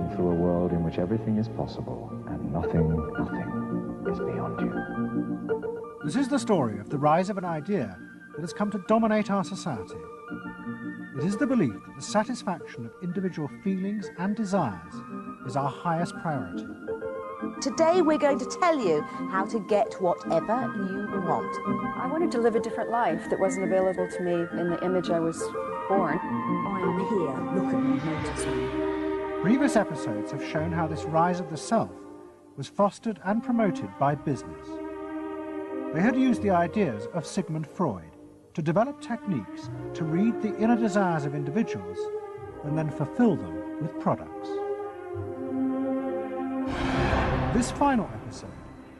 traveling through a world in which everything is possible and nothing is beyond you. This is the story of the rise of an idea that has come to dominate our society. It is the belief that the satisfaction of individual feelings and desires is our highest priority. Today we're going to tell you how to get whatever you want. I wanted to live a different life that wasn't available to me in the image I was born. I am here, look at me, notice me. Previous episodes have shown how this rise of the self was fostered and promoted by business. They had used the ideas of Sigmund Freud to develop techniques to read the inner desires of individuals and then fulfill them with products. This final episode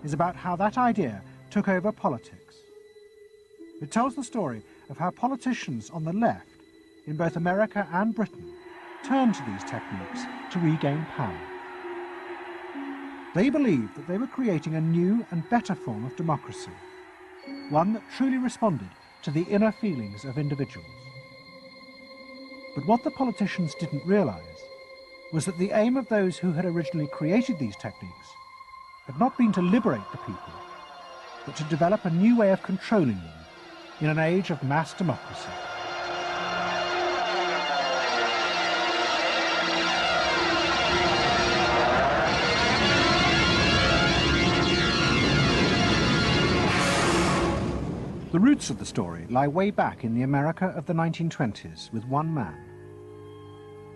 is about how that idea took over politics. It tells the story of how politicians on the left, in both America and Britain, turned to these techniques to regain power. They believed that they were creating a new and better form of democracy, one that truly responded to the inner feelings of individuals. But what the politicians didn't realise was that the aim of those who had originally created these techniques had not been to liberate the people, but to develop a new way of controlling them in an age of mass democracy. The roots of the story lie way back in the America of the 1920s with one man.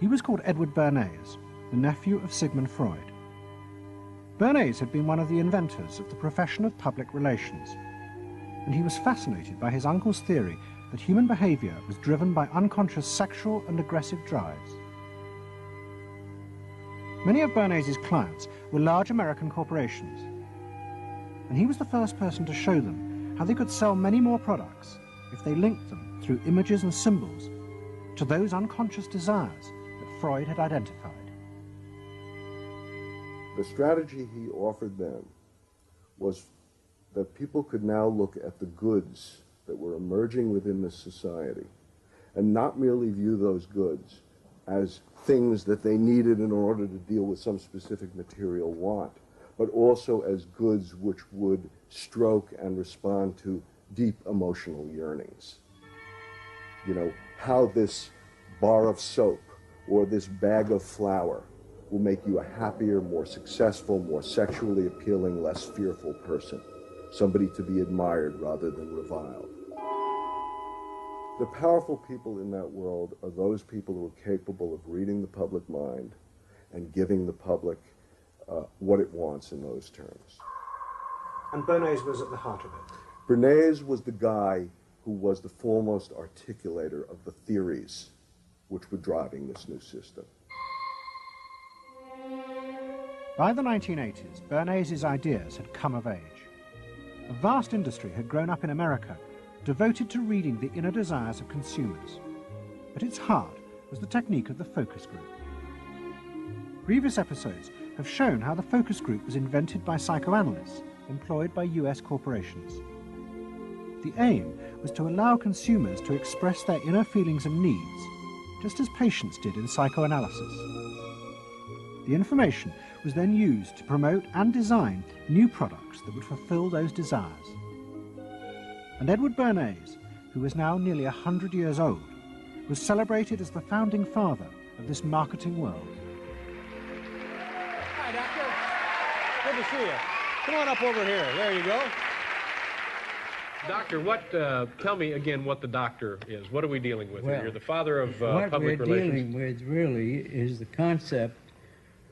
He was called Edward Bernays, the nephew of Sigmund Freud. Bernays had been one of the inventors of the profession of public relations, and he was fascinated by his uncle's theory that human behavior was driven by unconscious sexual and aggressive drives. Many of Bernays' clients were large American corporations, and he was the first person to show them how they could sell many more products if they linked them through images and symbols to those unconscious desires that Freud had identified. The strategy he offered them was that people could now look at the goods that were emerging within the society and not merely view those goods as things that they needed in order to deal with some specific material want, but also as goods which would stroke and respond to deep emotional yearnings. You know, how this bar of soap or this bag of flour will make you a happier, more successful, more sexually appealing, less fearful person, somebody to be admired rather than reviled. The powerful people in that world are those people who are capable of reading the public mind and giving the public what it wants in those terms. And Bernays was at the heart of it. Bernays was the guy who was the foremost articulator of the theories which were driving this new system. By the 1980s, Bernays' ideas had come of age. A vast industry had grown up in America, devoted to reading the inner desires of consumers. At its heart was the technique of the focus group. Previous episodes have shown how the focus group was invented by psychoanalysts employed by US corporations. The aim was to allow consumers to express their inner feelings and needs, just as patients did in psychoanalysis. The information was then used to promote and design new products that would fulfill those desires. And Edward Bernays, who was now nearly 100 years old, was celebrated as the founding father of this marketing world. Hi, Doctor. Good to see you. Come on up over here. There you go. Doctor, tell me again what the doctor is. What are we dealing with here? You're the father of public relations. What we're dealing with really is the concept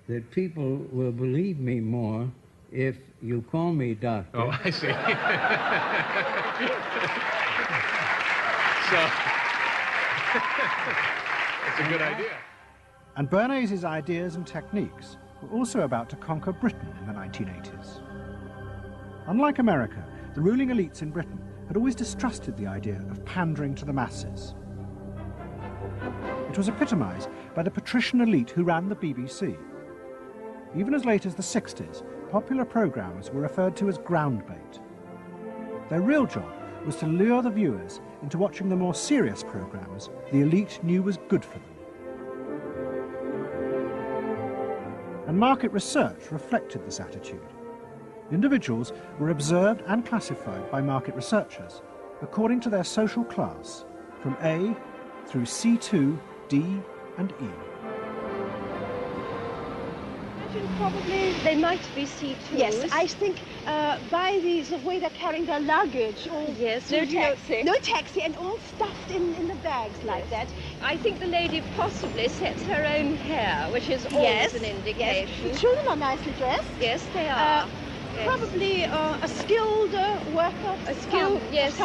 that people will believe me more if you call me doctor. Oh, I see. That's a good idea. And Bernays' ideas and techniques were also about to conquer Britain in the 1980s. Unlike America, the ruling elites in Britain had always distrusted the idea of pandering to the masses. It was epitomised by the patrician elite who ran the BBC. Even as late as the 60s, popular programmes were referred to as ground bait. Their real job was to lure the viewers into watching the more serious programmes the elite knew was good for them. and market research reflected this attitude. Individuals were observed and classified by market researchers according to their social class, from A through C2, D and E. Probably they might be C2s. Yes, I think by the way they're carrying their luggage, all yes, no taxi. No taxi, and all stuffed in the bags like that. I think the lady possibly sets her own hair, which is always an indication. Yes. The children are nicely dressed. Yes, they are. Probably a skilled worker. A skilled, yes,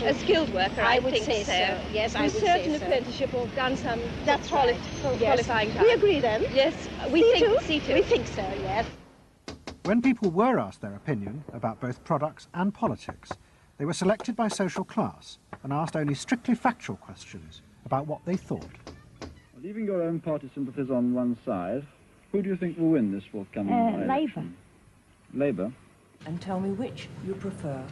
a skilled worker. I would think say so. Yes, I would say so. Certain apprenticeship or done some qualifying time. We agree then. Yes, we think C2. We think so. Yes. When people were asked their opinion about both products and politics, they were selected by social class and asked only strictly factual questions about what they thought. Leaving your own party sympathies on one side, who do you think will win this forthcoming election? Labour. Labour? And tell me which you prefer.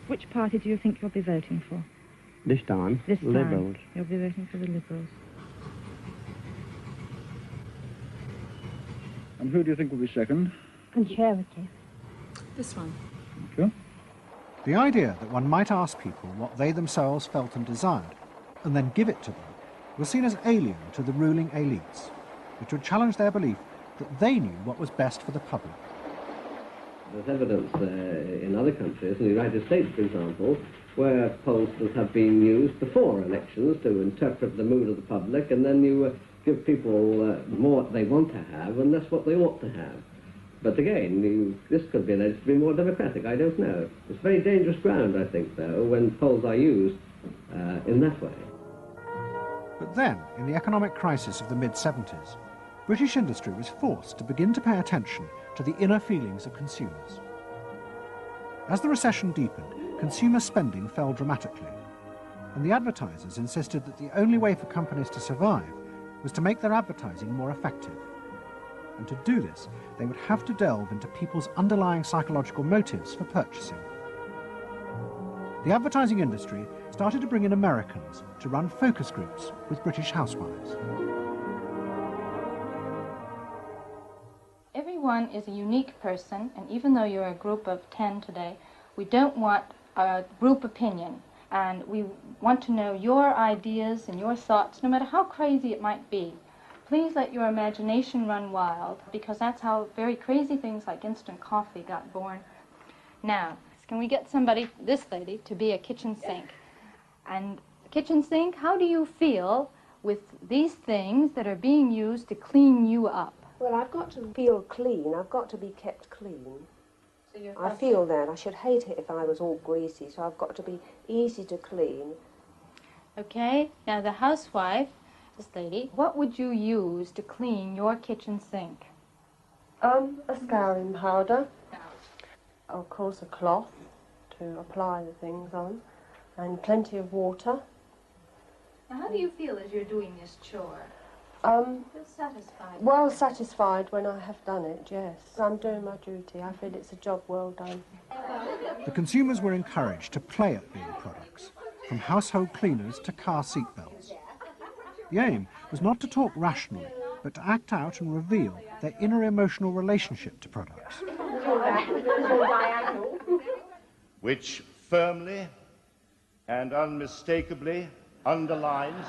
Which party do you think you'll be voting for? This time, Liberals. You'll be voting for the Liberals. And who do you think will be second? Conservative. This one. Thank you. The idea that one might ask people what they themselves felt and desired, and then give it to them, was seen as alien to the ruling elites, which would challenge their belief that they knew what was best for the public. There's evidence in other countries, in the United States, for example, where pollsters have been used before elections to interpret the mood of the public, and then you give people more what they want to have and less what they ought to have. But again, this could be alleged to be more democratic, I don't know. It's very dangerous ground, I think, though, when polls are used in that way. But then, in the economic crisis of the mid-70s, British industry was forced to begin to pay attention to the inner feelings of consumers. As the recession deepened, consumer spending fell dramatically, and the advertisers insisted that the only way for companies to survive was to make their advertising more effective. And to do this, they would have to delve into people's underlying psychological motives for purchasing. The advertising industry started to bring in Americans to run focus groups with British housewives. Everyone is a unique person, and even though you're a group of 10 today, we don't want a group opinion, and we want to know your ideas and your thoughts, no matter how crazy it might be. Please let your imagination run wild, because that's how very crazy things like instant coffee got born. Now, can we get somebody, this lady, to be a kitchen sink? And kitchen sink, how do you feel with these things that are being used to clean you up? Well, I've got to feel clean. I've got to be kept clean. So I feel that. I should hate it if I was all greasy, so I've got to be easy to clean. Okay, now the housewife, this lady, what would you use to clean your kitchen sink? A scouring powder. Of course, a cloth to apply the things on, and plenty of water. Now, how do you feel as you're doing this chore? Feel satisfied? Well satisfied when I have done it, yes. I'm doing my duty. I feel it's a job well done. The consumers were encouraged to play at being products, from household cleaners to car seat belts. The aim was not to talk rationally, but to act out and reveal their inner emotional relationship to products. Which firmly and unmistakably underlines.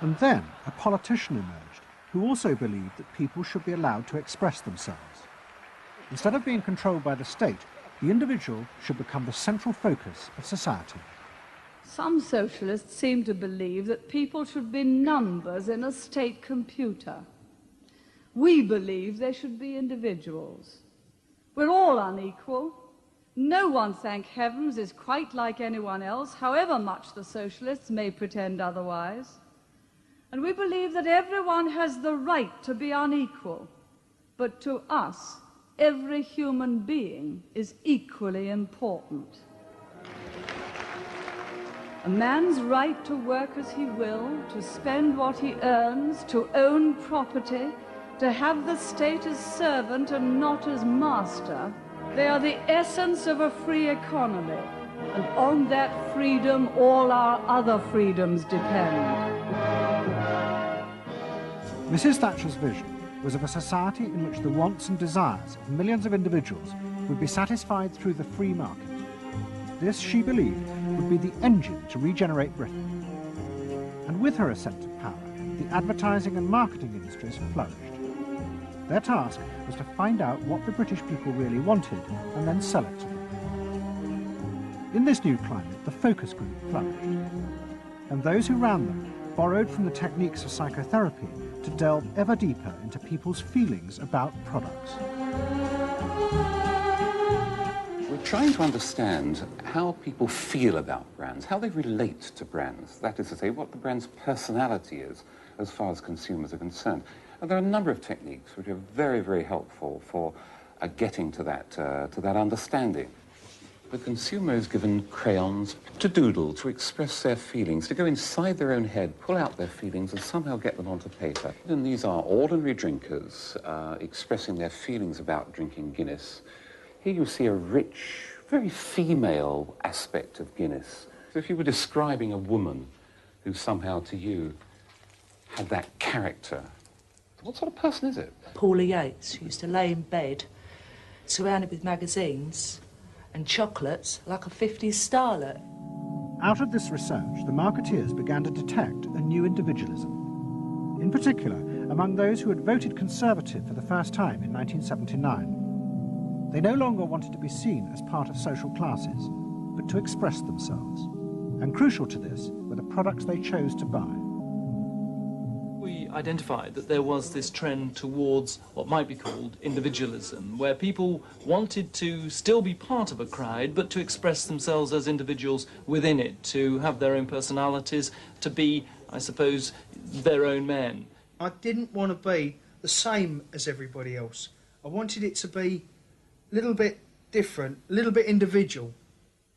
And then a politician emerged who also believed that people should be allowed to express themselves. Instead of being controlled by the state, the individual should become the central focus of society. Some socialists seem to believe that people should be numbers in a state computer. We believe they should be individuals. We're all unequal. No one, thank heavens, is quite like anyone else, however much the socialists may pretend otherwise. And we believe that everyone has the right to be unequal, but to us, every human being is equally important. A man's right to work as he will, to spend what he earns, to own property, to have the state as servant and not as master, they are the essence of a free economy. And on that freedom, all our other freedoms depend. Mrs. Thatcher's vision was of a society in which the wants and desires of millions of individuals would be satisfied through the free market. This, she believed, would be the engine to regenerate Britain. And with her ascent to power, the advertising and marketing industries flourished. Their task was to find out what the British people really wanted and then sell it to them. In this new climate, the focus group flourished. And those who ran them borrowed from the techniques of psychotherapy to delve ever deeper into people's feelings about products. We're trying to understand how people feel about brands, how they relate to brands. That is to say, what the brand's personality is as far as consumers are concerned. And there are a number of techniques which are very, very helpful for getting to that understanding. The consumer is given crayons to doodle, to express their feelings, to go inside their own head, pull out their feelings and somehow get them onto paper. And these are ordinary drinkers expressing their feelings about drinking Guinness. Here you see a rich, very female aspect of Guinness. So if you were describing a woman who somehow to you had that character, what sort of person is it? Paula Yates, who used to lay in bed, surrounded with magazines and chocolates like a 50s starlet. Out of this research, the marketeers began to detect a new individualism. In particular, among those who had voted Conservative for the first time in 1979. They no longer wanted to be seen as part of social classes, but to express themselves. And crucial to this were the products they chose to buy. We identified that there was this trend towards what might be called individualism, where people wanted to still be part of a crowd, but to express themselves as individuals within it, to have their own personalities, to be, I suppose, their own men. I didn't want to be the same as everybody else. I wanted it to be a little bit different, a little bit individual.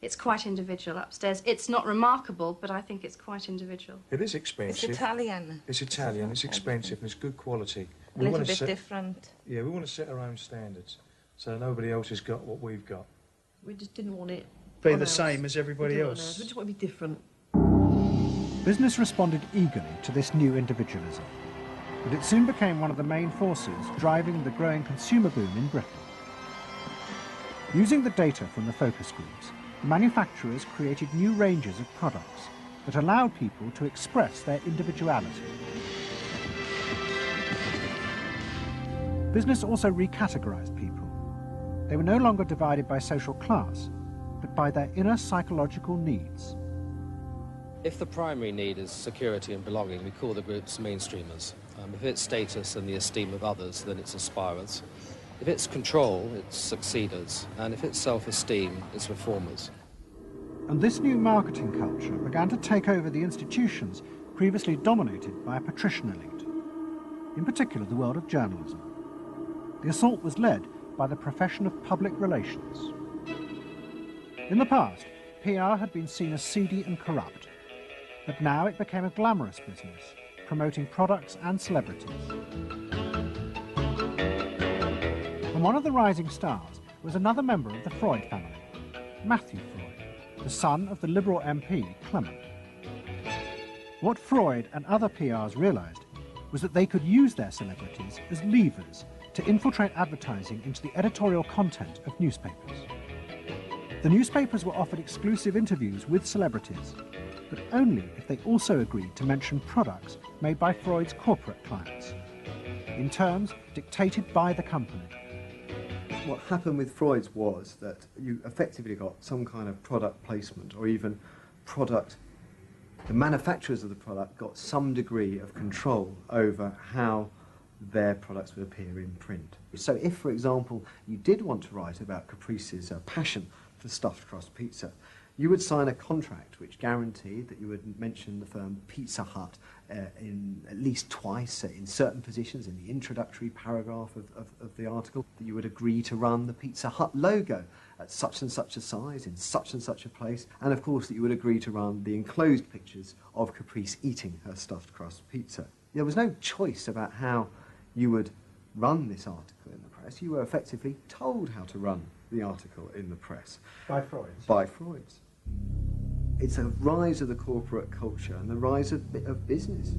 It's quite individual upstairs. It's not remarkable, but I think it's quite individual. It is expensive. It's Italian. It's Italian, it's expensive, and it's good quality. A little bit different. Yeah, we want to set our own standards, so nobody else has got what we've got. We just didn't want it Be the same as everybody else. We just want to be different. Business responded eagerly to this new individualism, but it soon became one of the main forces driving the growing consumer boom in Britain. Using the data from the focus groups, manufacturers created new ranges of products that allowed people to express their individuality. Business also recategorized people. They were no longer divided by social class, but by their inner psychological needs. If the primary need is security and belonging, we call the groups mainstreamers. If it's status and the esteem of others, then it's aspirers. If it's control, it's succeeders. And if it's self-esteem, it's reformers. And this new marketing culture began to take over the institutions previously dominated by a patrician elite, in particular the world of journalism. The assault was led by the profession of public relations. In the past, PR had been seen as seedy and corrupt, but now it became a glamorous business, promoting products and celebrities. And one of the rising stars was another member of the Freud family, Matthew Freud, the son of the Liberal MP Clement. What Freud and other PRs realised was that they could use their celebrities as levers to infiltrate advertising into the editorial content of newspapers. The newspapers were offered exclusive interviews with celebrities, but only if they also agreed to mention products made by Freud's corporate clients, in terms dictated by the company. What happened with Freud's was that you effectively got some kind of product placement, or even product, the manufacturers of the product got some degree of control over how their products would appear in print. So if, for example, you did want to write about Caprice's passion for stuffed crust pizza, you would sign a contract which guaranteed that you would mention the firm Pizza Hut in at least twice in certain positions in the introductory paragraph of the article, that you would agree to run the Pizza Hut logo at such and such a size in such and such a place, and of course that you would agree to run the enclosed pictures of Caprice eating her stuffed crust pizza. There was no choice about how you would run this article in the press. You were effectively told how to run the article in the press. By Freud's? By Freud's. It's a rise of the corporate culture and the rise of business.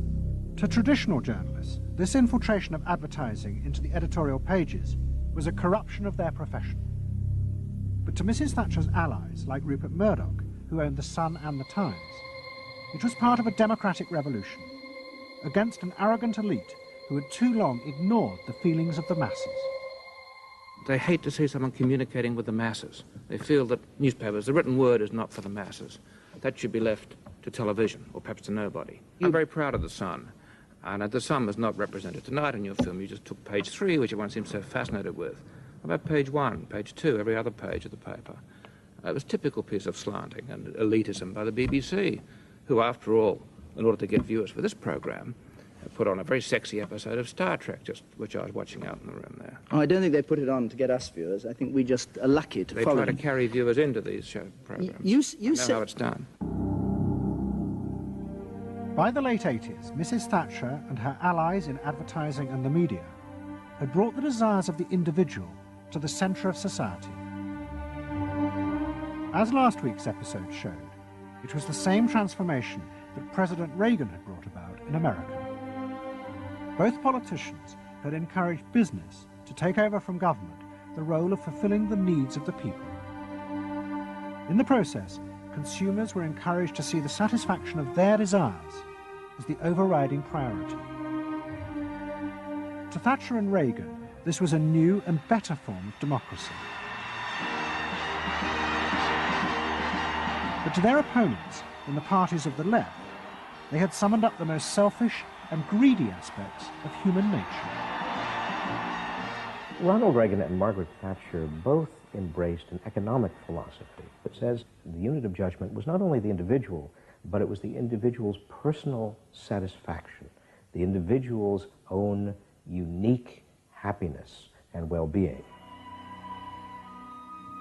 To traditional journalists, this infiltration of advertising into the editorial pages was a corruption of their profession. But to Mrs. Thatcher's allies, like Rupert Murdoch, who owned The Sun and The Times, it was part of a democratic revolution against an arrogant elite who had too long ignored the feelings of the masses. They hate to see someone communicating with the masses. They feel that newspapers, the written word, is not for the masses. That should be left to television, or perhaps to nobody. I'm very proud of The Sun. And The Sun was not represented tonight in your film. You just took page 3, which everyone seems so fascinated with. What about page 1, page 2, every other page of the paper? It was a typical piece of slanting and elitism by the BBC, who, after all, in order to get viewers for this program, put on a very sexy episode of Star Trek, which I was watching out in the room there. Oh, I don't think they put it on to get us viewers. I think we just are lucky to follow They try them. to carry viewers into these show programs. I know how it's done. By the late 80s, Mrs. Thatcher and her allies in advertising and the media had brought the desires of the individual to the centre of society. As last week's episode showed, it was the same transformation that President Reagan had brought about in America. Both politicians had encouraged business to take over from government the role of fulfilling the needs of the people. In the process, consumers were encouraged to see the satisfaction of their desires as the overriding priority. To Thatcher and Reagan, this was a new and better form of democracy. But to their opponents in the parties of the left, they had summoned up the most selfish and greedy aspects of human nature. Ronald Reagan and Margaret Thatcher both embraced an economic philosophy that says the unit of judgment was not only the individual, but it was the individual's personal satisfaction, the individual's own unique happiness and well-being.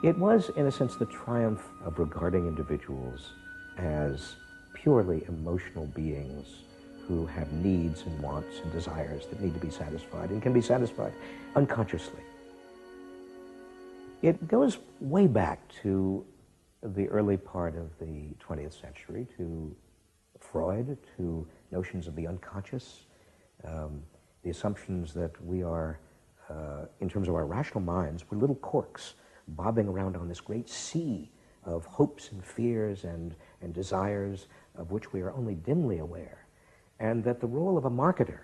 It was, in a sense, the triumph of regarding individuals as purely emotional beings who have needs and wants and desires that need to be satisfied and can be satisfied unconsciously. It goes way back to the early part of the 20th century, to Freud, to notions of the unconscious, the assumptions that we are, in terms of our rational minds, we're little corks bobbing around on this great sea of hopes and fears and desires of which we are only dimly aware, and that the role of a marketer,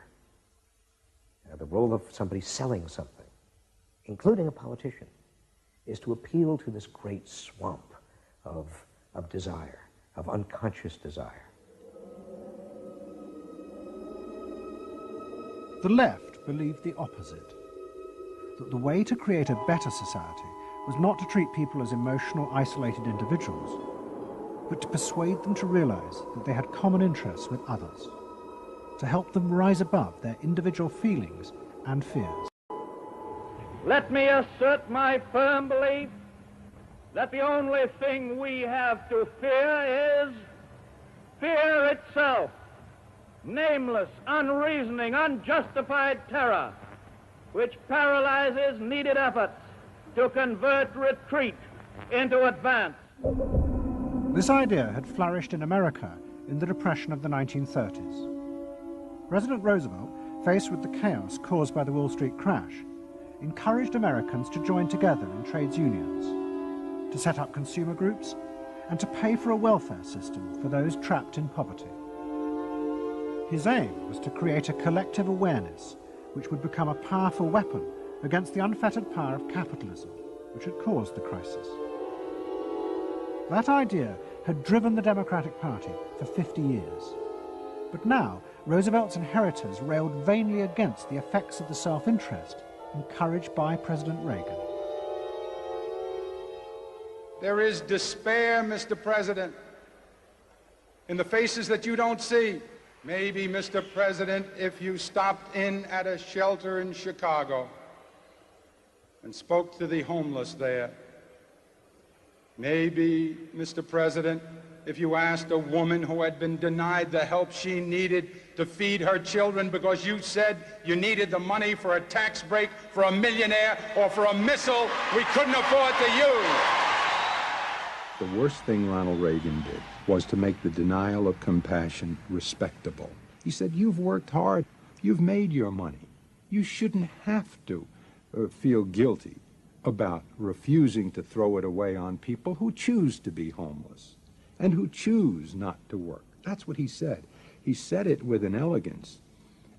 the role of somebody selling something, including a politician, is to appeal to this great swamp of desire, of unconscious desire. The left believed the opposite, that the way to create a better society was not to treat people as emotional, isolated individuals, but to persuade them to realize that they had common interests with others, to help them rise above their individual feelings and fears. Let me assert my firm belief that the only thing we have to fear is fear itself, nameless, unreasoning, unjustified terror, which paralyzes needed efforts to convert retreat into advance. This idea had flourished in America in the Depression of the 1930s. President Roosevelt, faced with the chaos caused by the Wall Street crash, encouraged Americans to join together in trades unions, to set up consumer groups, and to pay for a welfare system for those trapped in poverty. His aim was to create a collective awareness which would become a powerful weapon against the unfettered power of capitalism, which had caused the crisis. That idea had driven the Democratic Party for 50 years. But now, Roosevelt's inheritors railed vainly against the effects of the self-interest encouraged by President Reagan. There is despair, Mr. President, in the faces that you don't see. Maybe, Mr. President, if you stopped in at a shelter in Chicago and spoke to the homeless there. Maybe, Mr. President, if you asked a woman who had been denied the help she needed to feed her children because you said you needed the money for a tax break for a millionaire or for a missile we couldn't afford to use. The worst thing Ronald Reagan did was to make the denial of compassion respectable. He said, you've worked hard, you've made your money. You shouldn't have to feel guilty about refusing to throw it away on people who choose to be homeless and who choose not to work. That's what he said. He said it with an elegance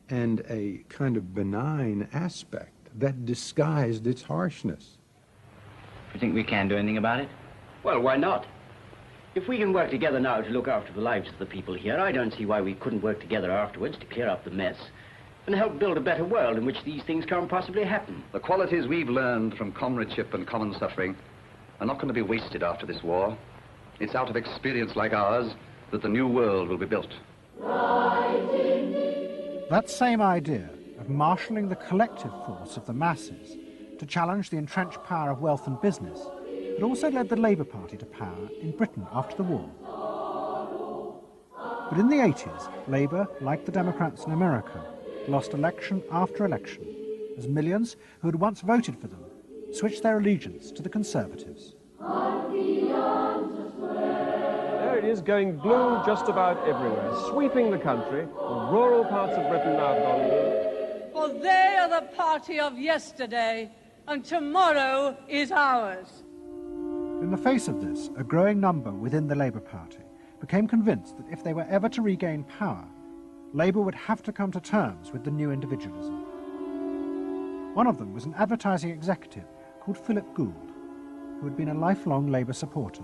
and a kind of benign aspect that disguised its harshness. You think we can do anything about it? Well, why not? If we can work together now to look after the lives of the people here, I don't see why we couldn't work together afterwards to clear up the mess and help build a better world in which these things can't possibly happen. The qualities we've learned from comradeship and common suffering are not going to be wasted after this war. It's out of experience like ours that the new world will be built. That same idea of marshalling the collective force of the masses to challenge the entrenched power of wealth and business had also led the Labour Party to power in Britain after the war. But in the 80s, Labour, like the Democrats in America, lost election after election as millions who had once voted for them switched their allegiance to the Conservatives. There it is, going blue just about everywhere, sweeping the country. The rural parts of Britain now have gone blue. For they are the party of yesterday, and tomorrow is ours. In the face of this, a growing number within the Labour Party became convinced that if they were ever to regain power, Labour would have to come to terms with the new individualism. One of them was an advertising executive called Philip Gould, who had been a lifelong Labour supporter.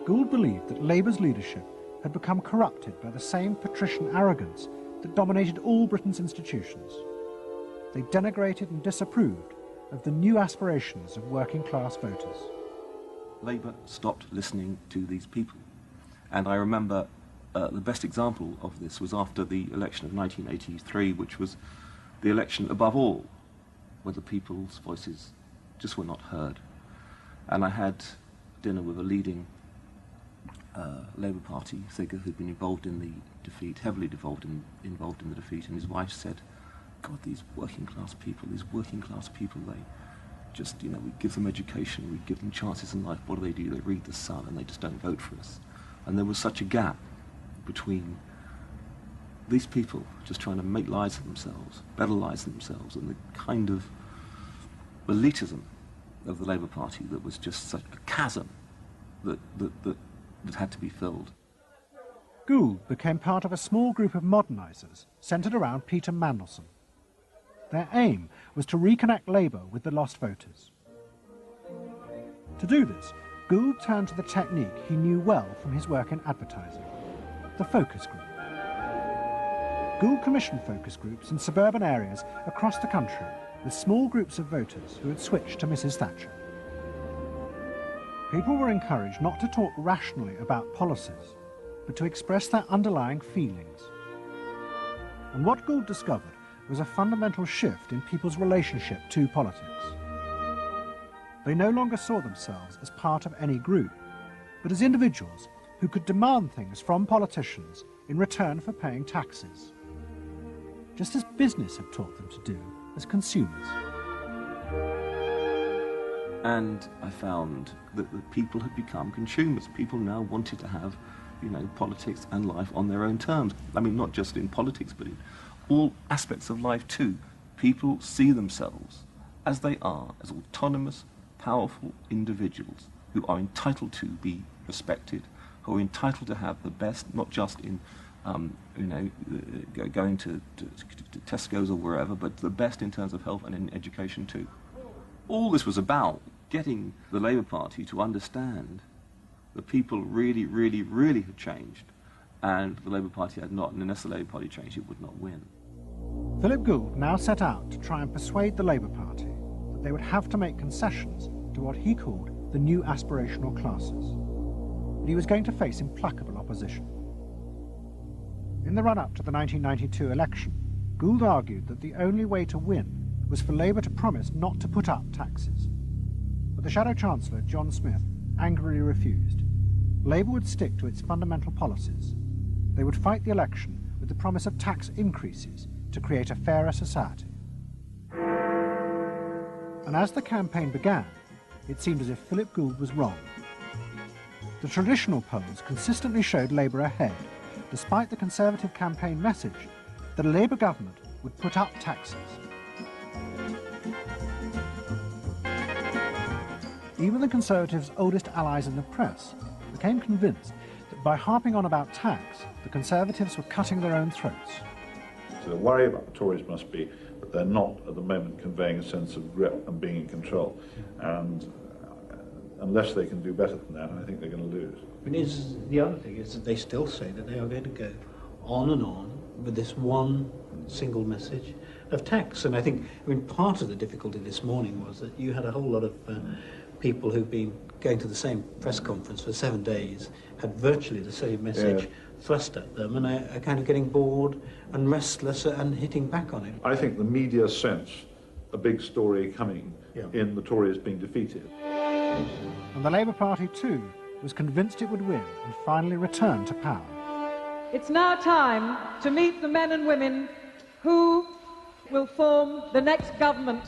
Gould believed that Labour's leadership had become corrupted by the same patrician arrogance that dominated all Britain's institutions. They denigrated and disapproved of the new aspirations of working-class voters. Labour stopped listening to these people. And I remember the best example of this was after the election of 1983, which was the election above all, where the people's voices just were not heard. And I had dinner with a leading Labour Party figure who'd been involved in the defeat, heavily involved in the defeat, and his wife said, God, these working class people, they just, we give them education, we give them chances in life, what do? They read the Sun and they just don't vote for us. And there was such a gap between these people just trying to make lives for themselves, better lives for themselves, and the kind of elitism of the Labour Party that was just such a chasm that had to be filled. Gould became part of a small group of modernisers centred around Peter Mandelson. Their aim was to reconnect Labour with the lost voters. To do this, Gould turned to the technique he knew well from his work in advertising, the focus group. Gould commissioned focus groups in suburban areas across the country with small groups of voters who had switched to Mrs. Thatcher. People were encouraged not to talk rationally about policies, but to express their underlying feelings. And what Gould discovered was a fundamental shift in people's relationship to politics. They no longer saw themselves as part of any group, but as individuals who could demand things from politicians in return for paying taxes, just as business had taught them to do as consumers. And I found that the people had become consumers. People now wanted to have, politics and life on their own terms. I mean, not just in politics, but in all aspects of life too. People see themselves as they are, as autonomous, powerful individuals who are entitled to be respected, who are entitled to have the best, not just in, going to Tesco's or wherever, but the best in terms of health and in education too. All this was about getting the Labour Party to understand that people really, really, really had changed, and the Labour Party had not, and unless the Labour Party changed, it would not win. Philip Gould now set out to try and persuade the Labour Party that they would have to make concessions to what he called the new aspirational classes. But he was going to face implacable opposition. In the run-up to the 1992 election, Gould argued that the only way to win was for Labour to promise not to put up taxes. But the Shadow Chancellor, John Smith, angrily refused. Labour would stick to its fundamental policies. They would fight the election with the promise of tax increases to create a fairer society. And as the campaign began, it seemed as if Philip Gould was wrong. The traditional polls consistently showed Labour ahead, despite the Conservative campaign message that a Labour government would put up taxes. Even the Conservatives' oldest allies in the press became convinced that by harping on about tax, the Conservatives were cutting their own throats. So the worry about the Tories must be that they're not at the moment conveying a sense of grip and being in control. And unless they can do better than that, I think they're going to lose. But the other thing is that they still say that they are going to go on and on with this one single message of tax. And I think, part of the difficulty this morning was that you had a whole lot of people who've been going to the same press conference for 7 days, had virtually the same message thrust at them, and are kind of getting bored and restless and hitting back on it. I think the media sense a big story coming in the Tories being defeated. And the Labour Party, too, was convinced it would win and finally return to power. It's now time to meet the men and women who will form the next government.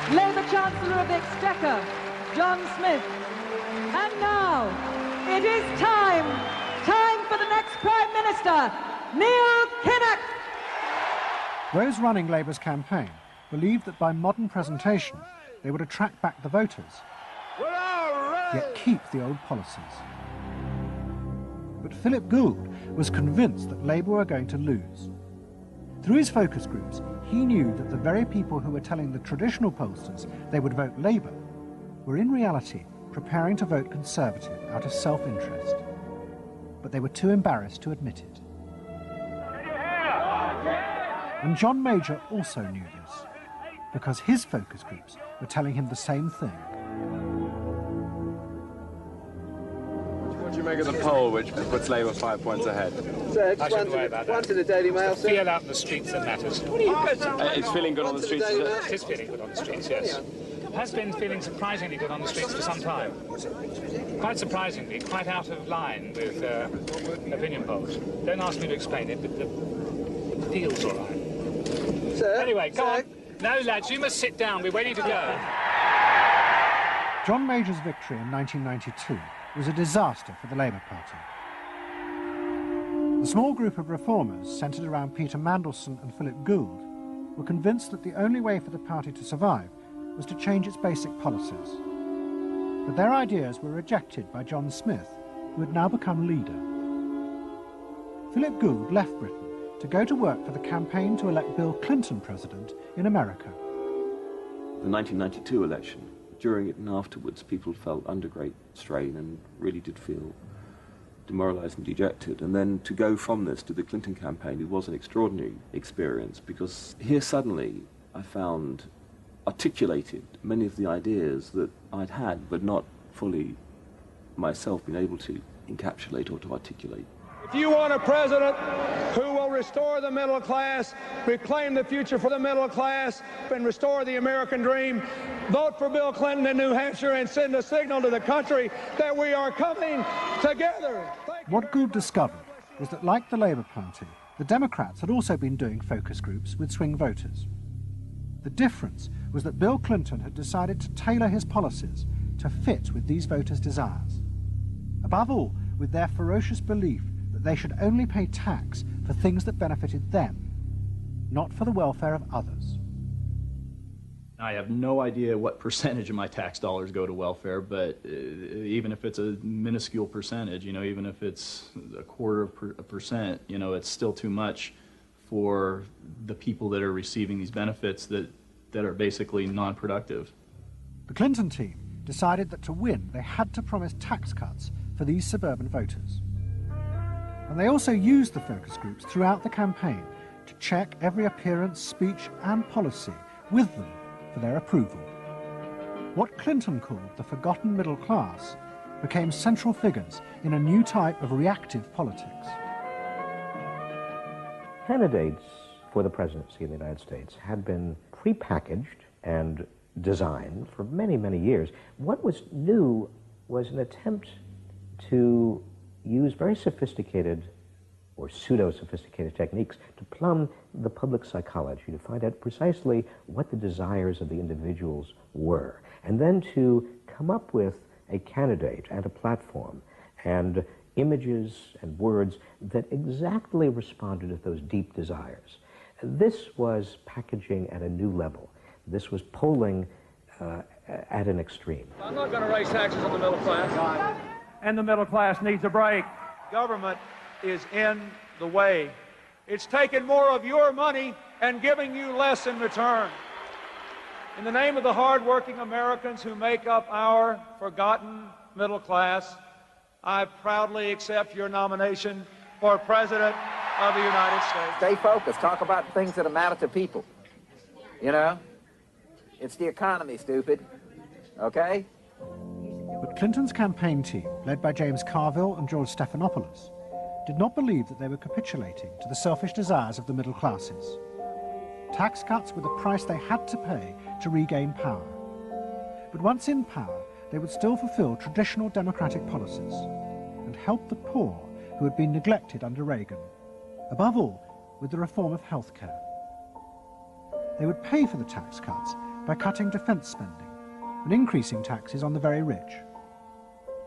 Labour Chancellor of the Exchequer, John Smith. And now, it is time for the next Prime Minister, Neil Kinnock. Those running Labour's campaign believed that by modern presentation they would attract back the voters, yet keep the old policies. But Philip Gould was convinced that Labour were going to lose. Through his focus groups, he knew that the very people who were telling the traditional pollsters they would vote Labour were in reality preparing to vote Conservative out of self-interest. But they were too embarrassed to admit it. And John Major also knew this, because his focus groups were telling him the same thing. What do you make of the poll, which puts Labour 5 points ahead? Sir, one to the Daily Mail, sir. Feel out in the streets that matters. It's feeling good on the streets, is it? It is feeling good on the streets, yes. It has been feeling surprisingly good on the streets for some time. Quite surprisingly, quite out of line with opinion polls. Don't ask me to explain it, but the feel's all right. Sir? Anyway, go on. No, lads, you must sit down. We're waiting to go. John Major's victory in 1992 was a disaster for the Labour Party. The small group of reformers centred around Peter Mandelson and Philip Gould were convinced that the only way for the party to survive was to change its basic policies. But their ideas were rejected by John Smith, who had now become leader. Philip Gould left Britain to go to work for the campaign to elect Bill Clinton president in America. The 1992 election, during it and afterwards, people felt under great strain and really did feel demoralised and dejected. And then to go from this to the Clinton campaign, it was an extraordinary experience, because here suddenly I found articulated many of the ideas that I'd had, but not fully myself been able to encapsulate or to articulate. If you want a president who will restore the middle class, reclaim the future for the middle class, and restore the American dream, vote for Bill Clinton in New Hampshire and send a signal to the country that we are coming together. What Gould discovered was that, like the Labour Party, the Democrats had also been doing focus groups with swing voters. The difference was that Bill Clinton had decided to tailor his policies to fit with these voters' desires. Above all, with their ferocious belief that they should only pay tax for things that benefited them, not for the welfare of others. I have no idea what percentage of my tax dollars go to welfare, but even if it's a minuscule percentage, even if it's 0.25%, it's still too much for the people that are receiving these benefits that are basically non-productive. The Clinton team decided that to win, they had to promise tax cuts for these suburban voters. And they also used the focus groups throughout the campaign to check every appearance, speech and policy with them for their approval. What Clinton called the forgotten middle class became central figures in a new type of reactive politics. Candidates for the presidency of the United States had been prepackaged and designed for many, many years. What was new was an attempt to use very sophisticated or pseudo-sophisticated techniques to plumb the public psychology, to find out precisely what the desires of the individuals were, and then to come up with a candidate and a platform and images and words that exactly responded to those deep desires. This was packaging at a new level. This was polling at an extreme. I'm not going to raise taxes on the middle class. And the middle class needs a break. Government is in the way. It's taking more of your money and giving you less in return. In the name of the hard-working Americans who make up our forgotten middle class, I proudly accept your nomination for President of the United States. Stay focused. Talk about things that matter to people. You know? It's the economy, stupid. Okay? But Clinton's campaign team, led by James Carville and George Stephanopoulos, did not believe that they were capitulating to the selfish desires of the middle classes. Tax cuts were the price they had to pay to regain power. But once in power, they would still fulfill traditional democratic policies and help the poor who had been neglected under Reagan, above all with the reform of health care. They would pay for the tax cuts by cutting defense spending and increasing taxes on the very rich.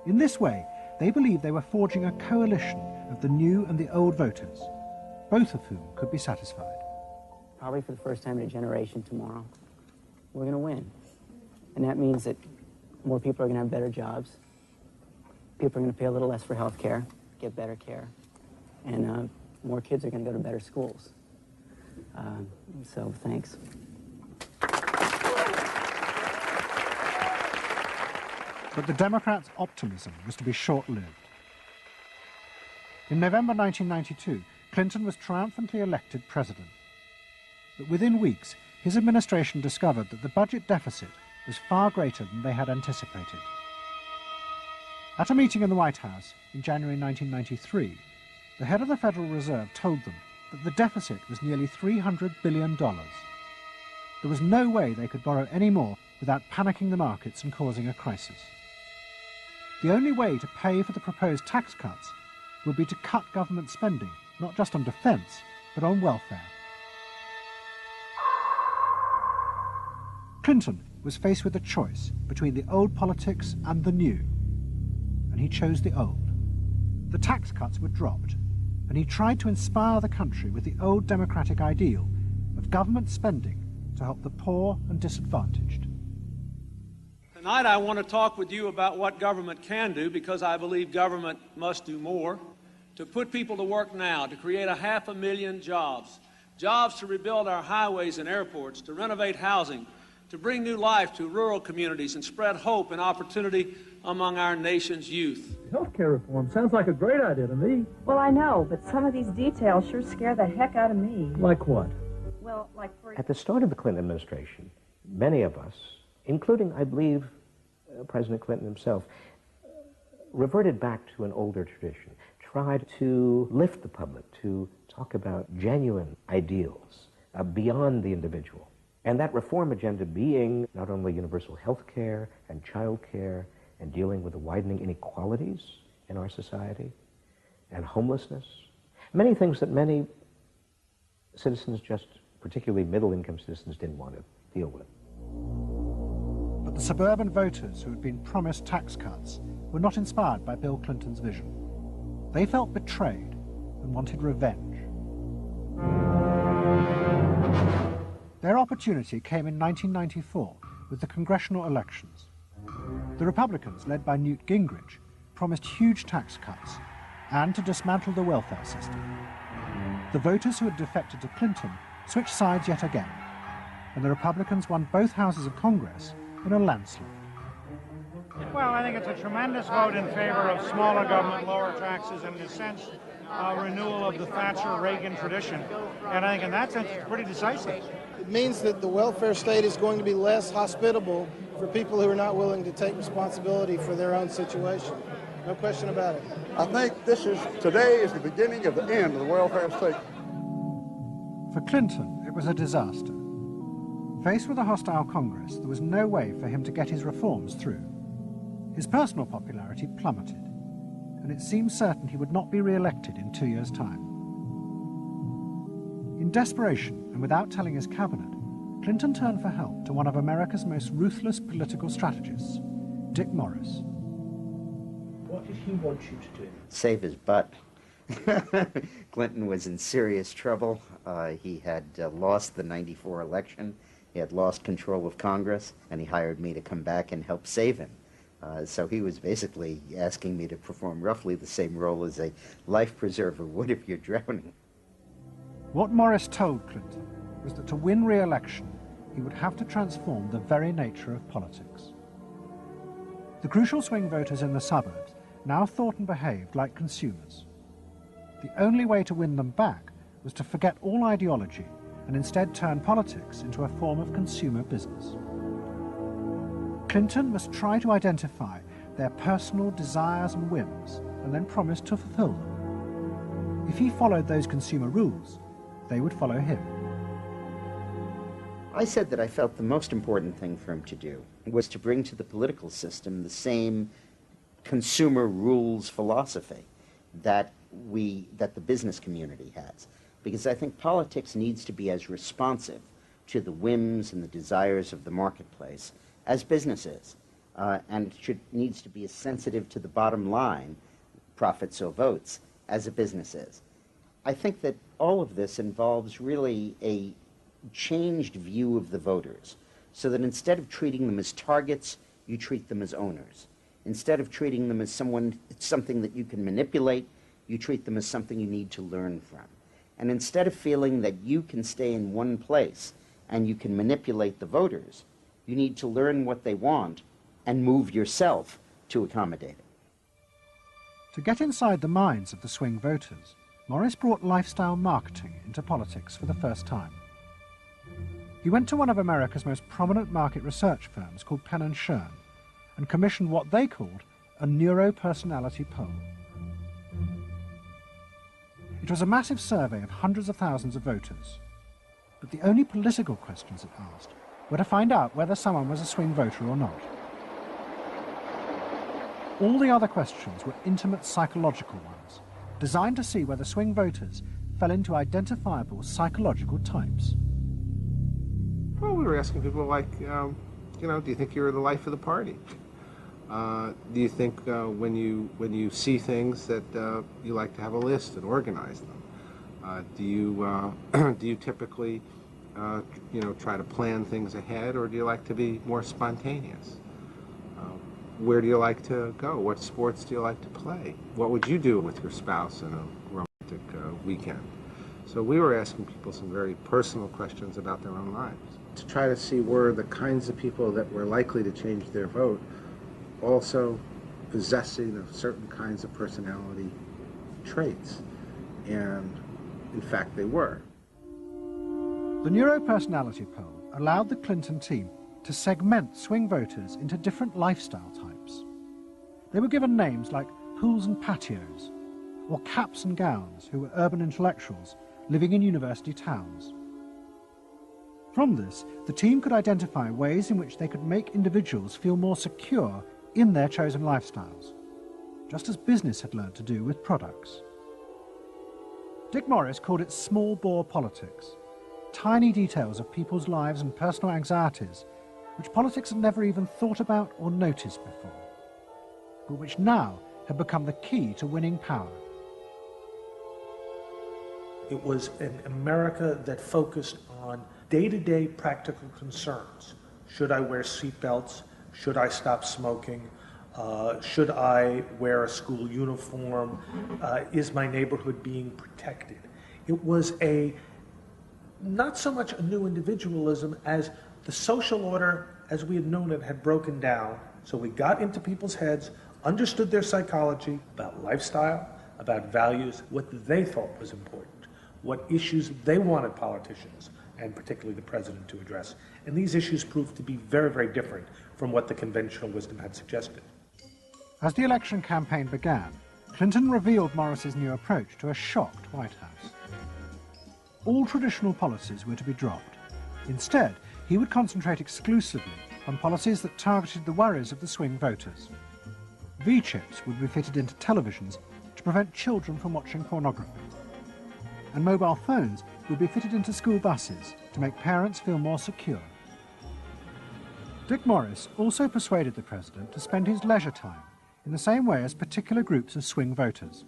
In this way, they believed they were forging a coalition of the new and the old voters, both of whom could be satisfied. Probably for the first time in a generation tomorrow, we're going to win. And that means that more people are going to have better jobs. People are going to pay a little less for health care, get better care. And more kids are going to go to better schools. So thanks. But the Democrats' optimism was to be short-lived. In November 1992, Clinton was triumphantly elected president. But within weeks, his administration discovered that the budget deficit was far greater than they had anticipated. At a meeting in the White House in January 1993, the head of the Federal Reserve told them that the deficit was nearly $300 billion. There was no way they could borrow any more without panicking the markets and causing a crisis. The only way to pay for the proposed tax cuts would be to cut government spending, not just on defense, but on welfare. Clinton was faced with a choice between the old politics and the new, and he chose the old. The tax cuts were dropped, and he tried to inspire the country with the old democratic ideal of government spending to help the poor and disadvantaged. Tonight I want to talk with you about what government can do, because I believe government must do more. To put people to work now, to create 500,000 jobs. Jobs to rebuild our highways and airports, to renovate housing, to bring new life to rural communities and spread hope and opportunity among our nation's youth. Healthcare reform sounds like a great idea to me. Well, I know, but some of these details sure scare the heck out of me. Like what? Well, like for... At the start of the Clinton administration, many of us, including, I believe, President Clinton himself, reverted back to an older tradition, tried to lift the public, to talk about genuine ideals beyond the individual. And that reform agenda being not only universal health care and child care and dealing with the widening inequalities in our society and homelessness, many things that many citizens, just particularly middle-income citizens, didn't want to deal with. But the suburban voters who had been promised tax cuts were not inspired by Bill Clinton's vision. They felt betrayed and wanted revenge. Their opportunity came in 1994 with the congressional elections. The Republicans, led by Newt Gingrich, promised huge tax cuts and to dismantle the welfare system. The voters who had defected to Clinton switched sides yet again, and the Republicans won both houses of Congress in a landslide. Well, I think it's a tremendous vote in favor of smaller government, lower taxes, and in a sense, a renewal of the Thatcher-Reagan tradition. And I think in that sense, it's pretty decisive. It means that the welfare state is going to be less hospitable for people who are not willing to take responsibility for their own situation. No question about it. I think today is the beginning of the end of the welfare state. For Clinton, it was a disaster. Faced with a hostile Congress, there was no way for him to get his reforms through. His personal popularity plummeted, and it seemed certain he would not be re-elected in 2 years' time. In desperation, and without telling his cabinet, Clinton turned for help to one of America's most ruthless political strategists, Dick Morris. What did he want you to do? Save his butt. Clinton was in serious trouble. He had lost the '94 election. He had lost control of Congress, and he hired me to come back and help save him. So he was basically asking me to perform roughly the same role as a life preserver would if you're drowning. What Morris told Clinton was that to win re-election, he would have to transform the very nature of politics. The crucial swing voters in the suburbs now thought and behaved like consumers. The only way to win them back was to forget all ideology and instead turn politics into a form of consumer business. Clinton must try to identify their personal desires and whims and then promise to fulfill them. If he followed those consumer rules, they would follow him. I said that I felt the most important thing for him to do was to bring to the political system the same consumer rules philosophy that the business community has. Because I think politics needs to be as responsive to the whims and the desires of the marketplace as business is. And needs to be as sensitive to the bottom line, profits or votes, as a business is. I think that all of this involves really a changed view of the voters, so that instead of treating them as targets, you treat them as owners. Instead of treating them as something that you can manipulate, you treat them as something you need to learn from. And instead of feeling that you can stay in one place and you can manipulate the voters, you need to learn what they want and move yourself to accommodate it. To get inside the minds of the swing voters, Morris brought lifestyle marketing into politics for the first time. He went to one of America's most prominent market research firms called Penn & Shern and commissioned what they called a neuropersonality poll. It was a massive survey of hundreds of thousands of voters, but the only political questions it asked were to find out whether someone was a swing voter or not. All the other questions were intimate psychological ones, designed to see whether swing voters fell into identifiable psychological types. Well, we were asking people like, do you think you're the life of the party? Do you think when you see things that you like to have a list and organize them? Do you typically try to plan things ahead, or do you like to be more spontaneous? Where do you like to go? What sports do you like to play? What would you do with your spouse in a romantic weekend? So we were asking people some very personal questions about their own lives, to try to see were the kinds of people that were likely to change their vote also possessing of certain kinds of personality traits. And in fact, they were. The neuropersonality poll allowed the Clinton team to segment swing voters into different lifestyle types. They were given names like pools and patios, or caps and gowns, who were urban intellectuals living in university towns. From this, the team could identify ways in which they could make individuals feel more secure in their chosen lifestyles, just as business had learned to do with products. Dick Morris called it small-bore politics, tiny details of people's lives and personal anxieties which politics had never even thought about or noticed before, but which now had become the key to winning power. It was an America that focused on day-to-day practical concerns. Should I wear seatbelts? Should I stop smoking? Should I wear a school uniform? Is my neighborhood being protected? It was not so much a new individualism as the social order as we had known it had broken down. So we got into people's heads, understood their psychology about lifestyle, about values, what they thought was important, what issues they wanted politicians, and particularly the president, to address. And these issues proved to be very, very different from what the conventional wisdom had suggested. As the election campaign began, Clinton revealed Morris's new approach to a shocked White House. All traditional policies were to be dropped. Instead, he would concentrate exclusively on policies that targeted the worries of the swing voters. V-chips would be fitted into televisions to prevent children from watching pornography. And mobile phones would be fitted into school buses to make parents feel more secure. Dick Morris also persuaded the president to spend his leisure time in the same way as particular groups of swing voters.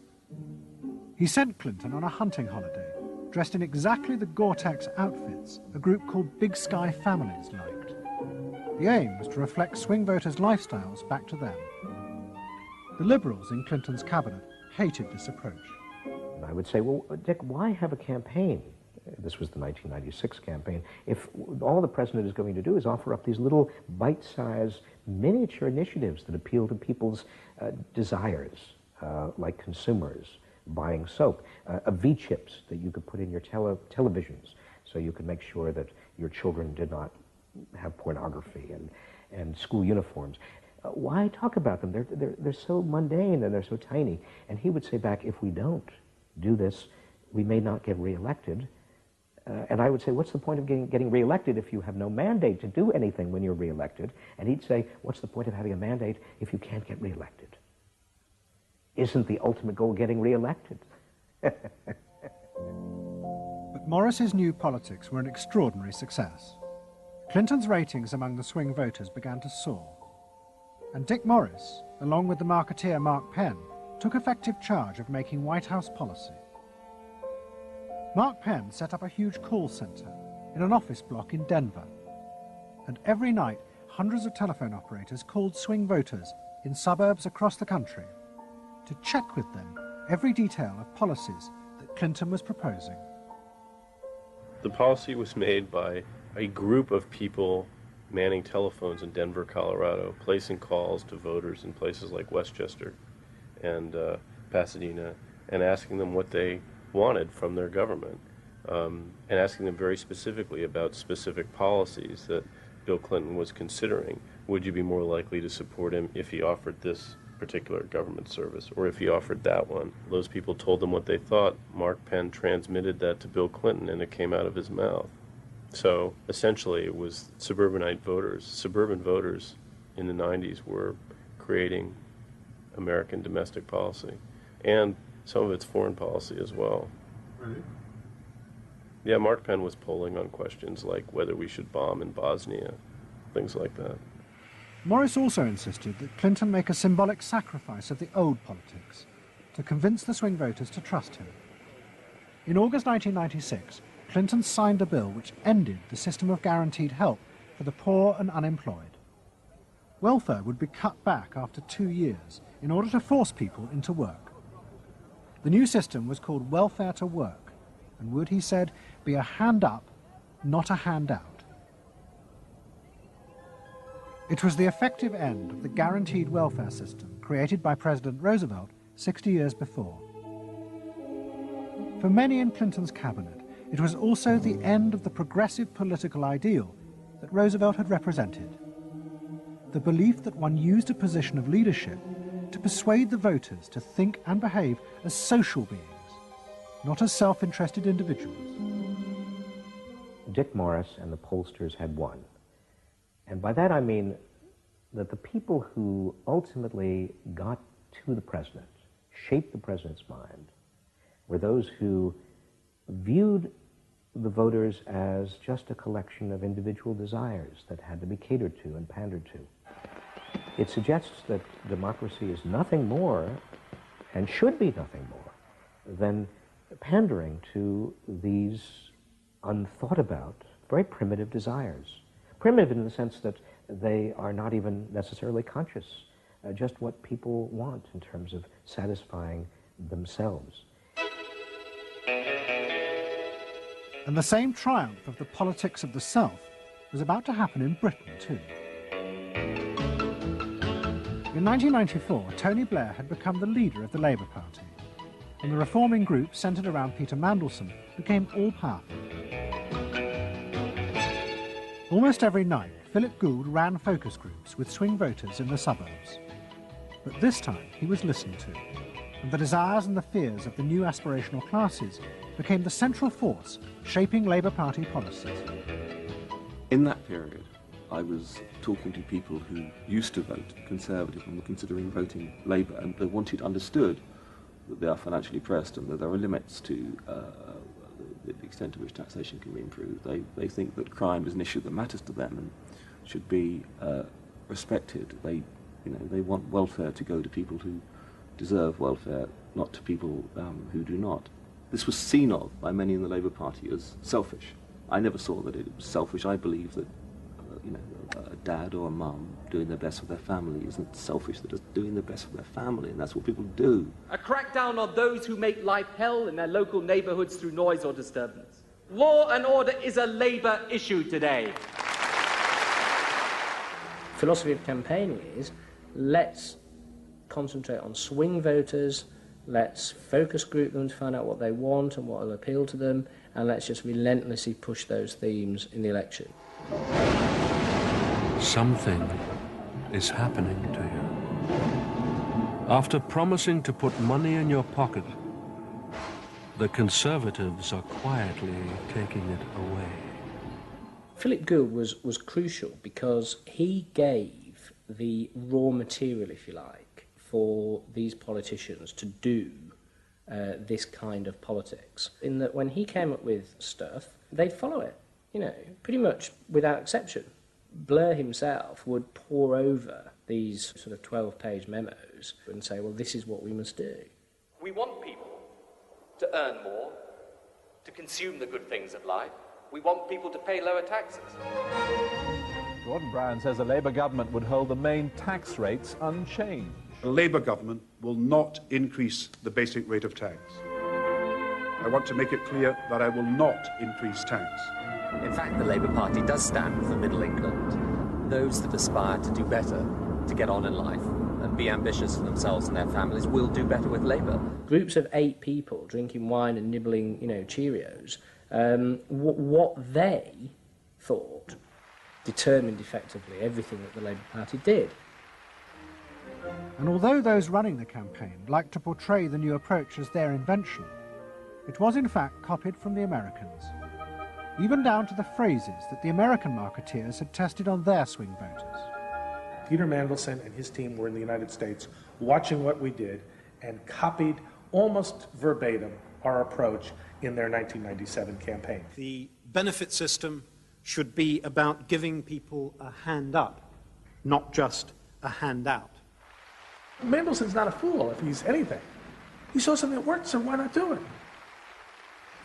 He sent Clinton on a hunting holiday, dressed in exactly the Gore-Tex outfits a group called Big Sky Families liked. The aim was to reflect swing voters' lifestyles back to them. The Liberals in Clinton's cabinet hated this approach. And I would say, well, Dick, why have a campaign? This was the 1996 campaign. If all the president is going to do is offer up these little bite-sized miniature initiatives that appeal to people's desires, like consumers, buying soap, V-chips that you could put in your televisions so you could make sure that your children did not have pornography, and school uniforms. Why talk about them? They're so mundane and they're so tiny. And he would say back, if we don't do this, we may not get reelected. And I would say, what's the point of getting reelected if you have no mandate to do anything when you're reelected? And he'd say, what's the point of having a mandate if you can't get reelected? Isn't the ultimate goal getting reelected? But Morris's new politics were an extraordinary success. Clinton's ratings among the swing voters began to soar. And Dick Morris, along with the marketeer Mark Penn, took effective charge of making White House policy. Mark Penn set up a huge call center in an office block in Denver. And every night, hundreds of telephone operators called swing voters in suburbs across the country to check with them every detail of policies that Clinton was proposing. The policy was made by a group of people manning telephones in Denver, Colorado, placing calls to voters in places like Westchester and Pasadena, and asking them what they wanted from their government, and asking them very specifically about specific policies that Bill Clinton was considering. Would you be more likely to support him if he offered this particular government service, or if he offered that one? Those people told them what they thought. Mark Penn transmitted that to Bill Clinton, and it came out of his mouth. So essentially it was suburbanite voters. Suburban voters in the 90s were creating American domestic policy, and some of its foreign policy as well. Really? Yeah, Mark Penn was polling on questions like whether we should bomb in Bosnia, things like that. Morris also insisted that Clinton make a symbolic sacrifice of the old politics to convince the swing voters to trust him. In August 1996, Clinton signed a bill which ended the system of guaranteed help for the poor and unemployed. Welfare would be cut back after 2 years in order to force people into work. The new system was called welfare to work and would, he said, be a hand up, not a handout. It was the effective end of the guaranteed welfare system created by President Roosevelt 60 years before. For many in Clinton's cabinet, it was also the end of the progressive political ideal that Roosevelt had represented. The belief that one used a position of leadership to persuade the voters to think and behave as social beings, not as self-interested individuals. Dick Morris and the pollsters had won. And by that I mean that the people who ultimately got to the president, shaped the president's mind, were those who viewed the voters as just a collection of individual desires that had to be catered to and pandered to. It suggests that democracy is nothing more, and should be nothing more, than pandering to these unthought about, very primitive desires. Primitive in the sense that they are not even necessarily conscious, just what people want in terms of satisfying themselves. And the same triumph of the politics of the self was about to happen in Britain too. In 1994, Tony Blair had become the leader of the Labour Party, and the reforming group centred around Peter Mandelson became all-powerful. Almost every night, Philip Gould ran focus groups with swing voters in the suburbs. But this time he was listened to, and the desires and the fears of the new aspirational classes became the central force shaping Labour Party policies. In that period, I was talking to people who used to vote Conservative and were considering voting Labour, and they understood that they are financially pressed and that there are limits to the extent to which taxation can be improved. They think that crime is an issue that matters to them and should be respected. They You know, they want welfare to go to people who deserve welfare, not to people who do not. This was seen of by many in the Labour Party as selfish. I never saw that it was selfish. I believe that you know, a dad or a mum doing their best for their family isn't selfish. They're just doing their best for their family, and that's what people do. A crackdown on those who make life hell in their local neighbourhoods through noise or disturbance. Law and order is a Labour issue today. Philosophy of campaigning is, let's concentrate on swing voters, let's focus group them to find out what they want and what will appeal to them, and let's just relentlessly push those themes in the election. Something is happening to you. After promising to put money in your pocket, the Conservatives are quietly taking it away. Philip Gould was crucial because he gave the raw material, if you like, for these politicians to do this kind of politics. In that when he came up with stuff, they'd follow it, you know, pretty much without exception. Blair himself would pore over these sort of 12-page memos and say, well, this is what we must do. We want people to earn more, to consume the good things of life. We want people to pay lower taxes. Gordon Brown says the Labour government would hold the main tax rates unchanged. The Labour government will not increase the basic rate of tax. I want to make it clear that I will not increase tax. In fact, the Labour Party does stand for Middle England. Those that aspire to do better, to get on in life, and be ambitious for themselves and their families will do better with Labour. Groups of 8 people drinking wine and nibbling, you know, Cheerios, what they thought determined effectively everything that the Labour Party did. And although those running the campaign liked to portray the new approach as their invention, it was in fact copied from the Americans, even down to the phrases that the American marketeers had tested on their swing voters. Peter Mandelson and his team were in the United States watching what we did and copied almost verbatim our approach in their 1997 campaign. The benefit system should be about giving people a hand up, not just a handout. Mandelson's not a fool if he's anything. He saw something that worked, so why not do it?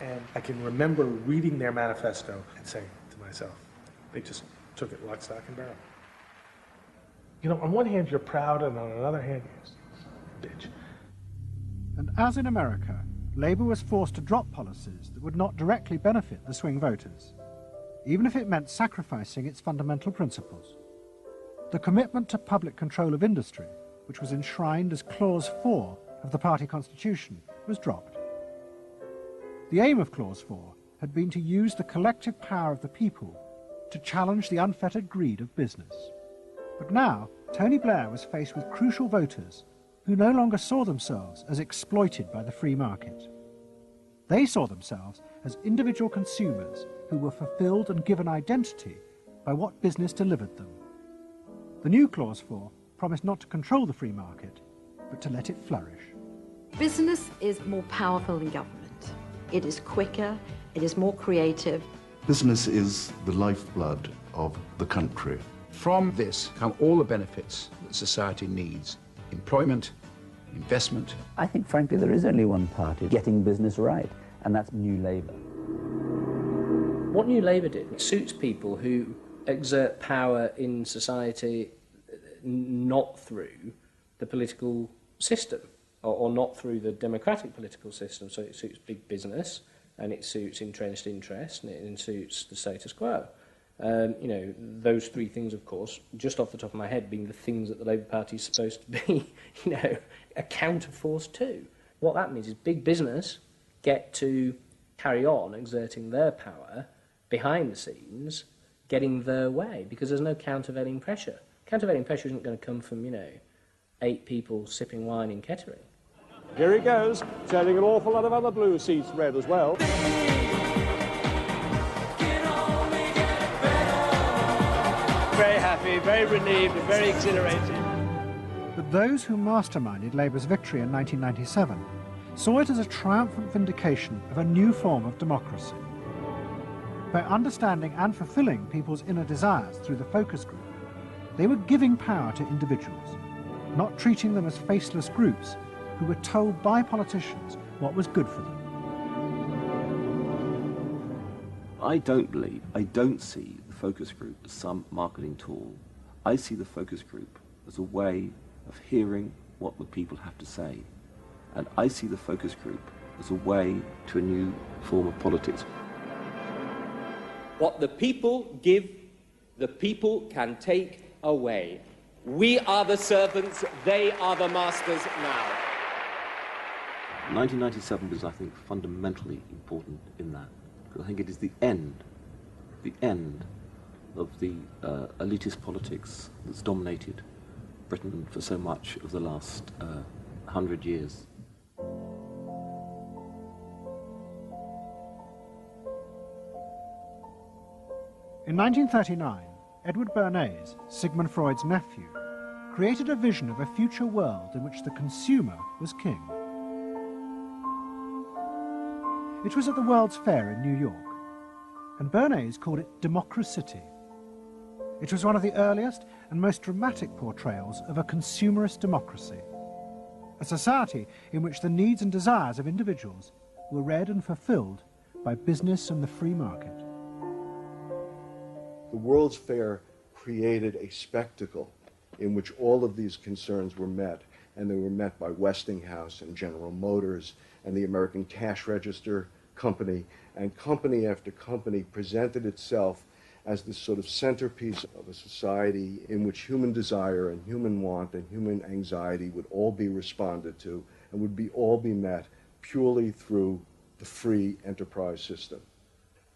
And I can remember reading their manifesto and saying to myself, they just took it lock, stock, and barrel. You know, on one hand you're proud, and on another hand, you're bitch. And as in America, Labour was forced to drop policies that would not directly benefit the swing voters, even if it meant sacrificing its fundamental principles. The commitment to public control of industry, which was enshrined as Clause 4 of the party constitution, was dropped. The aim of Clause 4 had been to use the collective power of the people to challenge the unfettered greed of business. But now, Tony Blair was faced with crucial voters who no longer saw themselves as exploited by the free market. They saw themselves as individual consumers who were fulfilled and given identity by what business delivered them. The new Clause 4 promised not to control the free market, but to let it flourish. Business is more powerful than government. It is quicker, it is more creative. Business is the lifeblood of the country. From this come all the benefits that society needs. Employment, investment. I think, frankly, there is only one party getting business right, and that's New Labour. What New Labour did, it suits people who exert power in society not through the political system, or not through the democratic political system. So it suits big business, and it suits entrenched interest, and it suits the status quo. You know, those 3 things, of course, just off the top of my head, being the things that the Labour Party is supposed to be, you know, a counterforce to. What that means is big business get to carry on exerting their power behind the scenes, getting their way, because there's no countervailing pressure. Countervailing pressure isn't going to come from, you know, 8 people sipping wine in Kettering. Here he goes, turning an awful lot of other blue seats red as well. Very happy, very relieved, and very exhilarated. But those who masterminded Labour's victory in 1997 saw it as a triumphant vindication of a new form of democracy. By understanding and fulfilling people's inner desires through the focus group, they were giving power to individuals, not treating them as faceless groups who were told by politicians what was good for them. I don't see the focus group as some marketing tool. I see the focus group as a way of hearing what the people have to say. And I see the focus group as a way to a new form of politics. What the people give, the people can take away. We are the servants, they are the masters now. 1997 was, I think, fundamentally important in that. Because I think it is the end of the elitist politics that's dominated Britain for so much of the last 100 years. In 1939, Edward Bernays, Sigmund Freud's nephew, created a vision of a future world in which the consumer was king. It was at the World's Fair in New York, and Bernays called it Democracity. It was one of the earliest and most dramatic portrayals of a consumerist democracy, a society in which the needs and desires of individuals were read and fulfilled by business and the free market. The World's Fair created a spectacle in which all of these concerns were met, and they were met by Westinghouse and General Motors and the American Cash Register Company, and company after company presented itself as this sort of centerpiece of a society in which human desire and human want and human anxiety would all be responded to and would all be met purely through the free enterprise system.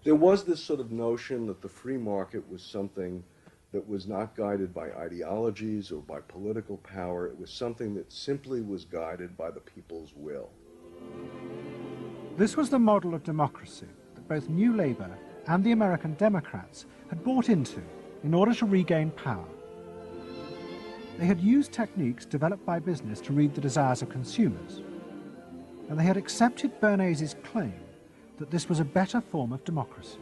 There was this sort of notion that the free market was something that was not guided by ideologies or by political power. It was something that simply was guided by the people's will. This was the model of democracy that both New Labour and the American Democrats had bought into in order to regain power. They had used techniques developed by business to read the desires of consumers, and they had accepted Bernays' claim that this was a better form of democracy.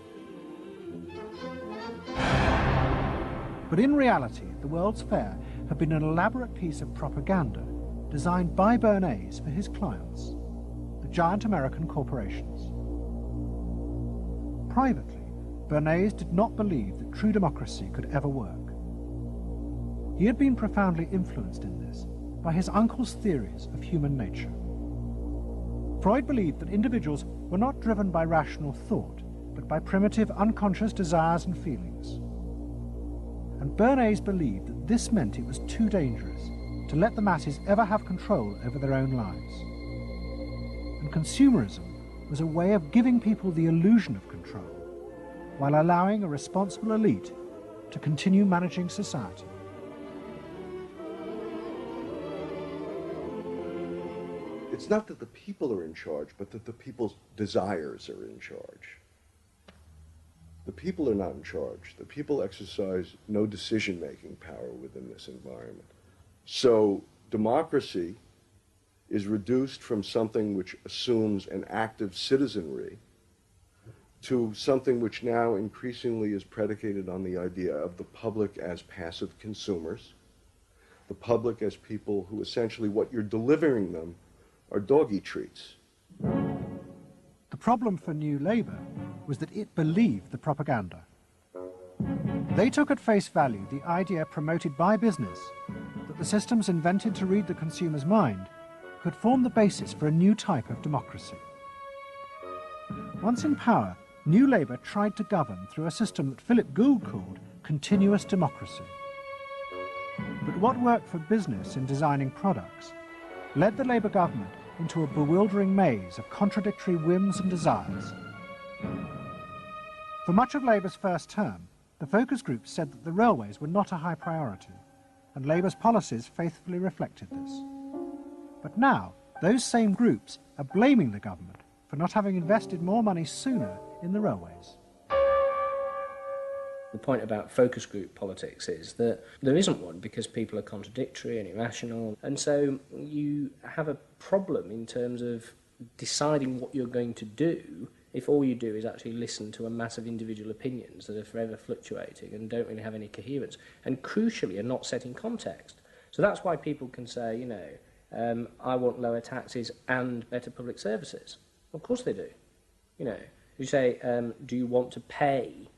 But in reality, the World's Fair had been an elaborate piece of propaganda designed by Bernays for his clients, the giant American corporations. Privately, Bernays did not believe that true democracy could ever work. He had been profoundly influenced in this by his uncle's theories of human nature. Freud believed that individuals were not driven by rational thought, but by primitive, unconscious desires and feelings. And Bernays believed that this meant it was too dangerous to let the masses ever have control over their own lives. And consumerism was a way of giving people the illusion of control, while allowing a responsible elite to continue managing society. It's not that the people are in charge, but that the people's desires are in charge. The people are not in charge. The people exercise no decision-making power within this environment. So democracy is reduced from something which assumes an active citizenry to something which now increasingly is predicated on the idea of the public as passive consumers, the public as people who essentially what you're delivering them are doggy treats. The problem for New Labour was that it believed the propaganda. They took at face value the idea promoted by business that the systems invented to read the consumer's mind could form the basis for a new type of democracy. Once in power, New Labour tried to govern through a system that Philip Gould called continuous democracy. But what worked for business in designing products led the Labour government into a bewildering maze of contradictory whims and desires. For much of Labour's first term, the focus groups said that the railways were not a high priority, and Labour's policies faithfully reflected this. But now, those same groups are blaming the government for not having invested more money sooner in the railways. The point about focus group politics is that there isn't one because people are contradictory and irrational, and so you have a problem in terms of deciding what you're going to do if all you do is actually listen to a mass of individual opinions that are forever fluctuating and don't really have any coherence, and crucially are not set in context. So that's why people can say, I want lower taxes and better public services. Of course they do. You say, do you want to pay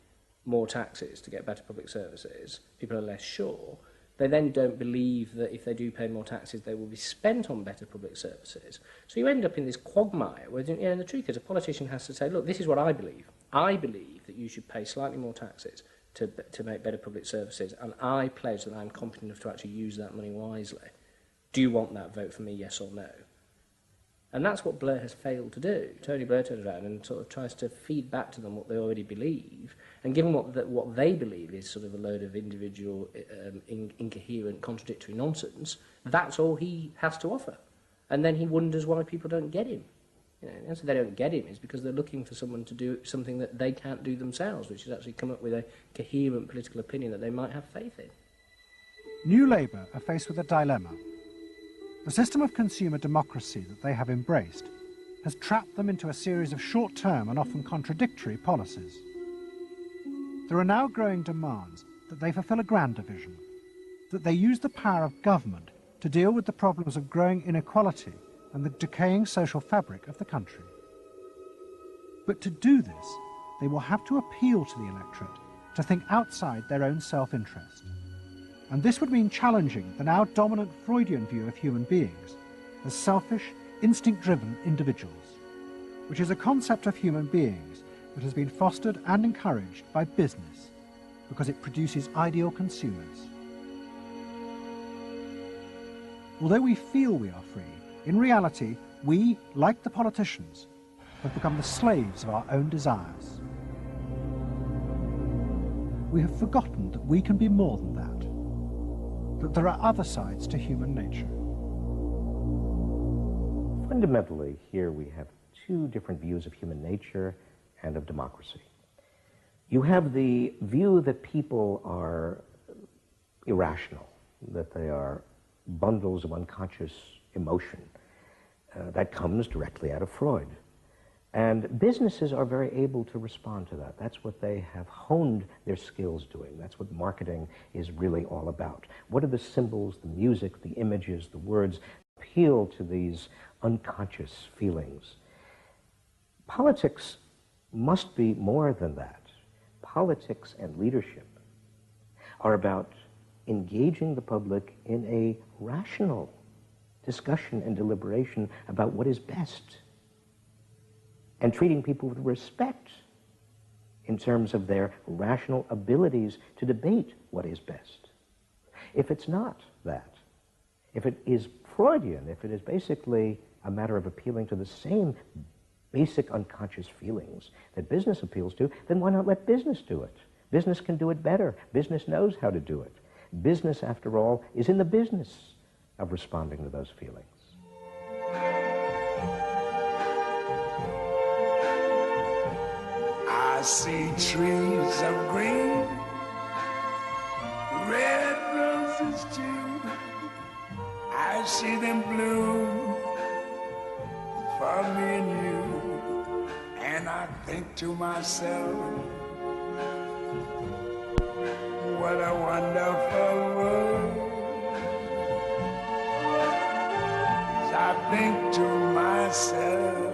more taxes to get better public services? People are less sure. They then don't believe that if they do pay more taxes, they will be spent on better public services. So you end up in this quagmire where, and the truth is, a politician has to say, look, this is what I believe. I believe that you should pay slightly more taxes to make better public services, and I pledge that I'm competent enough to actually use that money wisely. Do you want that? Vote for me, yes or no. And that's what Blair has failed to do. Tony Blair turns around and sort of tries to feed back to them what they already believe, and given what they believe is sort of a load of individual, incoherent, contradictory nonsense, that's all he has to offer. And then he wonders why people don't get him. The answer they don't get him is because they're looking for someone to do something that they can't do themselves, which is actually come up with a coherent political opinion that they might have faith in. New Labour are faced with a dilemma. The system of consumer democracy that they have embraced has trapped them into a series of short-term and often contradictory policies. There are now growing demands that they fulfil a grander vision, that they use the power of government to deal with the problems of growing inequality and the decaying social fabric of the country. But to do this, they will have to appeal to the electorate to think outside their own self-interest. And this would mean challenging the now dominant Freudian view of human beings as selfish, instinct-driven individuals, which is a concept of human beings that has been fostered and encouraged by business because it produces ideal consumers. Although we feel we are free, in reality, we, like the politicians, have become the slaves of our own desires. We have forgotten that we can be more than that there are other sides to human nature. Fundamentally, here we have two different views of human nature and of democracy. You have the view that people are irrational, that they are bundles of unconscious emotion. That comes directly out of Freud. And businesses are very able to respond to that. That's what they have honed their skills doing. That's what marketing is really all about. What are the symbols, the music, the images, the words appeal to these unconscious feelings? Politics must be more than that. Politics and leadership are about engaging the public in a rational discussion and deliberation about what is best, and treating people with respect in terms of their rational abilities to debate what is best. If it's not that, if it is Freudian, if it is basically a matter of appealing to the same basic unconscious feelings that business appeals to, then why not let business do it? Business can do it better. Business knows how to do it. Business, after all, is in the business of responding to those feelings. I see trees of green, red roses too. I see them bloom for me and you. And I think to myself, what a wonderful world. I think to myself,